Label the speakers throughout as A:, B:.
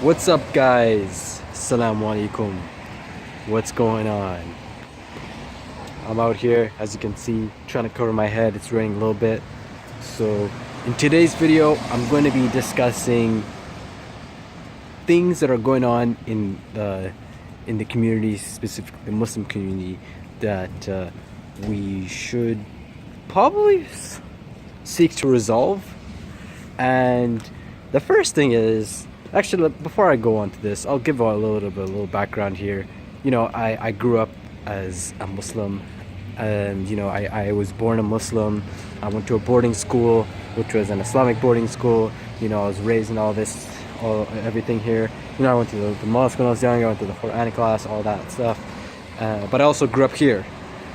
A: What's up, guys? Assalamu alaikum. What's going on? I'm out here, as you can see, trying to cover my head. It's raining a little bit. So in today's video, I'm going to be discussing things that are going on in the community, specifically the Muslim community, that we should probably seek to resolve. And the first thing is, actually, before I go on to this, I'll give a little background here. You know, I grew up as a Muslim, and you know, I was born a Muslim. I went to a boarding school, which was an Islamic boarding school. You know, I was raised in everything here. You know, I went to the mosque when I was young. I went to the Quran class, all that stuff. But I also grew up here.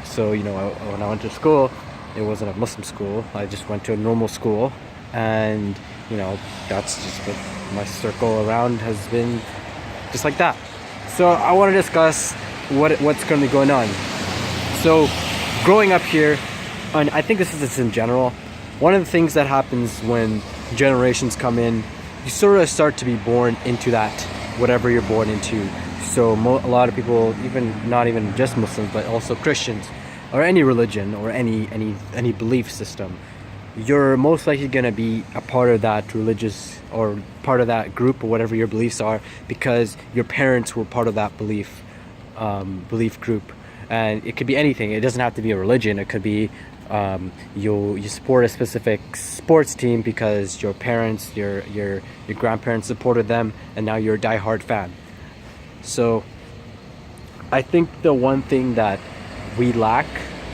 A: So, you know, when I went to school, it wasn't a Muslim school. I just went to a normal school, and you know, that's just what my circle around has been, just like that. So I want to discuss what's currently going on. So growing up here, and I think this is just in general, one of the things that happens when generations come in, you sort of start to be born into that, whatever you're born into. So a lot of people, even not even just Muslims, but also Christians, or any religion, or any belief system, you're most likely going to be a part of that religious or part of that group, or whatever your beliefs are, because your parents were part of that belief group. And it could be anything. It doesn't have to be a religion. It could be you support a specific sports team because your parents, your grandparents supported them, and now you're a diehard fan. So I think the one thing that we lack,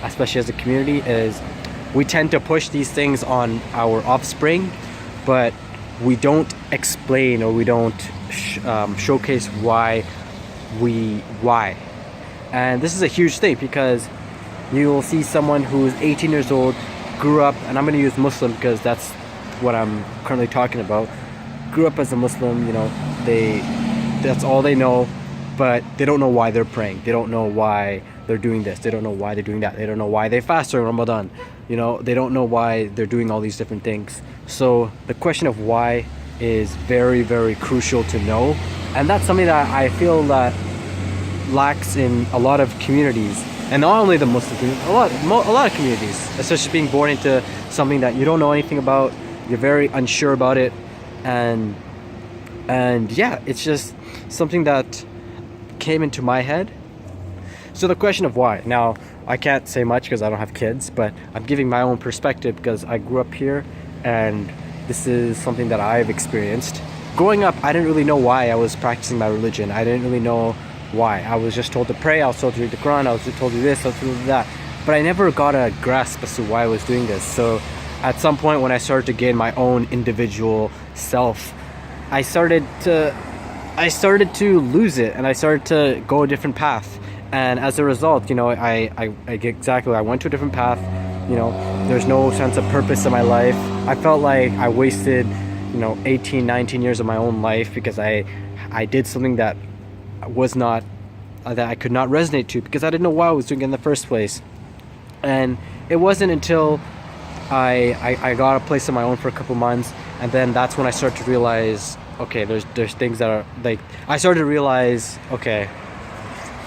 A: especially as a community, is we tend to push these things on our offspring, but we don't explain, or we don't showcase why. And this is a huge thing, because you'll see someone who's 18 years old, grew up, and I'm going to use Muslim because that's what I'm currently talking about, grew up as a Muslim. You know, that's all they know, but they don't know why they're praying. They don't know why they're doing this. They don't know why they're doing that. They don't know why they fast during Ramadan. You know, they don't know why they're doing all these different things. So the question of why is very, very crucial to know. And that's something that I feel that lacks in a lot of communities. And not only the Muslim community, a lot of communities, especially being born into something that you don't know anything about. You're very unsure about it. And yeah, it's just something that came into my head. So the question of why. Now, I can't say much because I don't have kids, but I'm giving my own perspective because I grew up here, and this is something that I've experienced. Growing up, I didn't really know why I was practicing my religion. I didn't really know why. I was just told to pray, I was told to read the Quran, I was told to do this, I was told to do that. But I never got a grasp as to why I was doing this. So at some point when I started to gain my own individual self, I started to lose it, and I started to go a different path. And as a result, you know, I went to a different path. You know, there's no sense of purpose in my life. I felt like I wasted, you know, 18, 19 years of my own life because I did something that was not, that I could not resonate to, because I didn't know why I was doing it in the first place. And it wasn't until I got a place of my own for a couple months, and then that's when I started to realize, okay, there's things that are like, I started to realize, okay,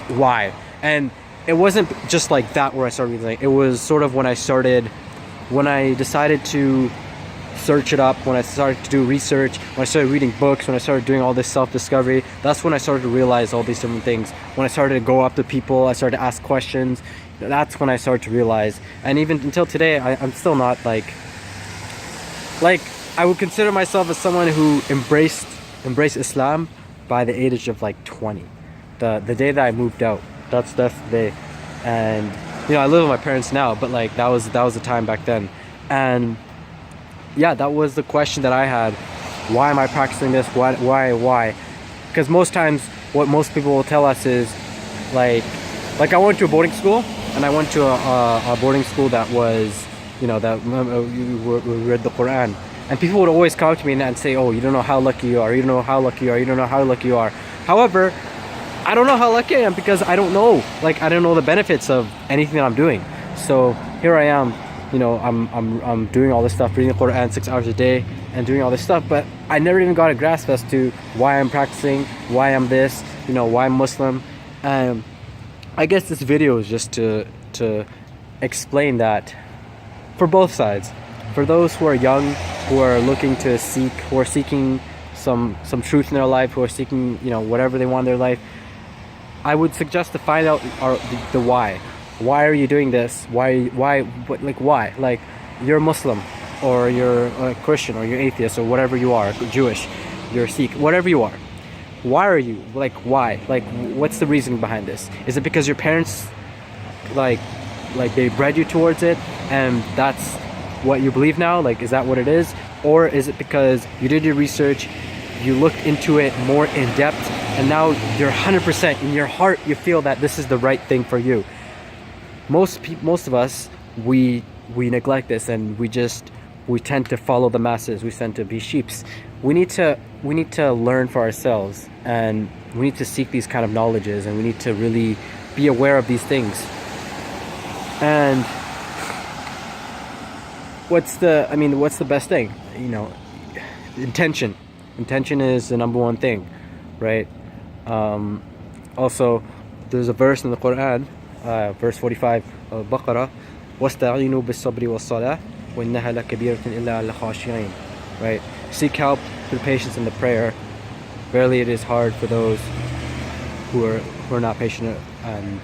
A: why. And it wasn't just like that where I started realizing. It was sort of when I decided to search it up, when I started to do research, when I started reading books, when I started doing all this self-discovery. That's when I started to realize all these different things. When I started to go up to people, I started to ask questions. That's when I started to realize. And even until today, I'm still not like I would consider myself as someone who embraced Islam by the age of like 20. The day that I moved out, that's the day. And you know, I live with my parents now, but like that was the time back then. And yeah, that was the question that I had. Why am I practicing this? Why? Because most times what most people will tell us is like I went to a boarding school, and I went to a boarding school that was, you know, that we read the Quran, and people would always come up to me and say, oh, you don't know how lucky you are, you don't know how lucky you are, you don't know how lucky you are. However, I don't know how lucky I am because I don't know the benefits of anything that I'm doing. So here I am, you know, I'm doing all this stuff, reading the Quran 6 hours a day, and doing all this stuff, but I never even got a grasp as to why I'm practicing, why I'm this, why I'm Muslim. I guess this video is just to explain that for both sides. For those who are young, who are looking to seek, who are seeking some truth in their life, who are seeking, whatever they want in their life, I would suggest to find out the why. Why are you doing this? Why? Like, you're Muslim, or you're a Christian, or you're atheist, or whatever you are, Jewish, you're Sikh, whatever you are. Why are you? Like, why? Like, what's the reason behind this? Is it because your parents, like they bred you towards it, and that's what you believe now? Like, is that what it is? Or is it because you did your research, you looked into it more in depth, and now you're 100% in your heart, you feel that this is the right thing for you? Most of us, we neglect this, and we tend to follow the masses. We tend to be sheeps. We need to learn for ourselves, and we need to seek these kind of knowledges, and we need to really be aware of these things. And what's the best thing? Intention is the number one thing, right? Also, there's a verse in the Quran, verse 45 of Baqarah, وَاسْتَعِينُوا بِالصَّبْرِ وَالصَّلَاةِ وَإِنَّهَا لَكَبِيرَةٌ إِلَّا عَلَى الْخَاشِعِينَ. Right? Seek help through patience in the prayer. Verily it is hard for those who are not patient and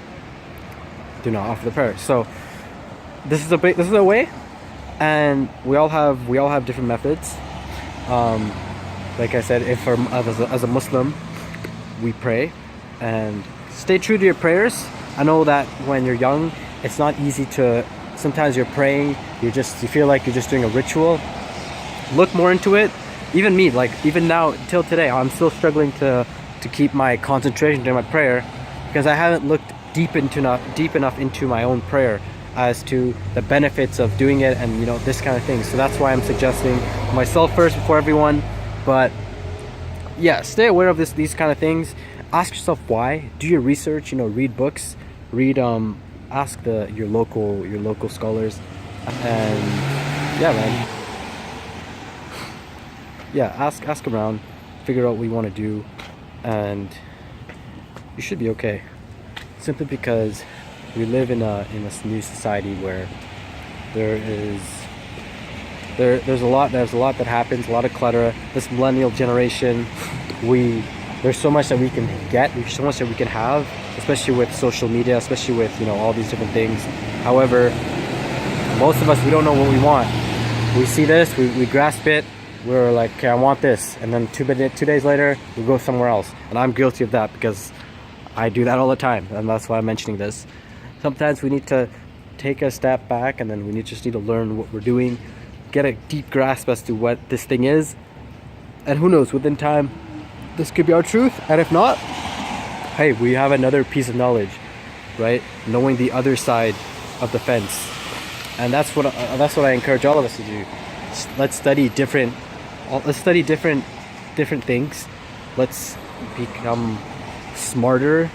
A: do not offer the prayer. So this is a way, and we all have different methods. Like I said, as a Muslim, we pray, and stay true to your prayers. I know that when you're young, it's not easy to. Sometimes you're praying, you feel like you're just doing a ritual. Look more into it. Even me, like even now till today, I'm still struggling to keep my concentration during my prayer, because I haven't looked deep enough into my own prayer as to the benefits of doing it, and this kind of thing. So that's why I'm suggesting myself first before everyone. But yeah, stay aware of these kind of things. Ask yourself why. Do your research. Read books. Ask your local scholars, and yeah, man. Yeah, ask around, figure out what you want to do, and you should be okay. Simply because we live in a new society where there's a lot that happens, a lot of clutter. This millennial generation, there's so much that we can get, there's so much that we can have, especially with social media, especially with all these different things. However, most of us, we don't know what we want. We see this, we grasp it, we're like, okay, I want this, and then 2 days later we go somewhere else. And I'm guilty of that, because I do that all the time, and that's why I'm mentioning this. Sometimes we need to take a step back, and then we just need to learn what we're doing, get a deep grasp as to what this thing is, and who knows, within time this could be our truth. And if not, hey, we have another piece of knowledge, right? Knowing the other side of the fence. And that's what I encourage all of us to do. Let's study different things. Let's become smarter,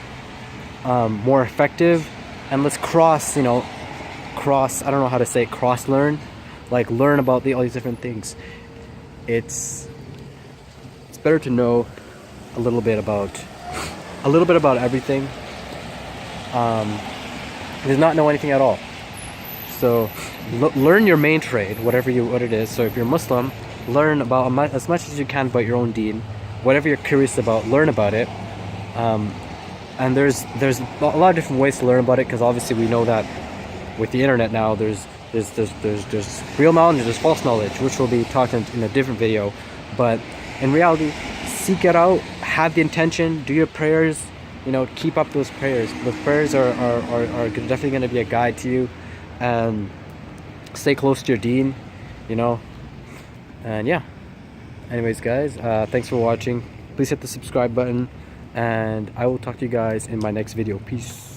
A: more effective, and let's cross I don't know how to say, cross learn, like learn about all these different things. It's better to know a little bit about everything, than not know anything at all. So learn your main trade, what it is. So if you're Muslim, learn about as much as you can about your own deen. Whatever you're curious about, learn about it. And there's a lot of different ways to learn about it, because obviously we know that with the internet now, there's real knowledge, there's false knowledge, which will be talked in a different video. But in reality, seek it out, have the intention, do your prayers, keep up those prayers. The prayers are definitely going to be a guide to you, and stay close to your deen, and yeah. Anyways, guys, thanks for watching. Please hit the subscribe button, and I will talk to you guys in my next video. Peace.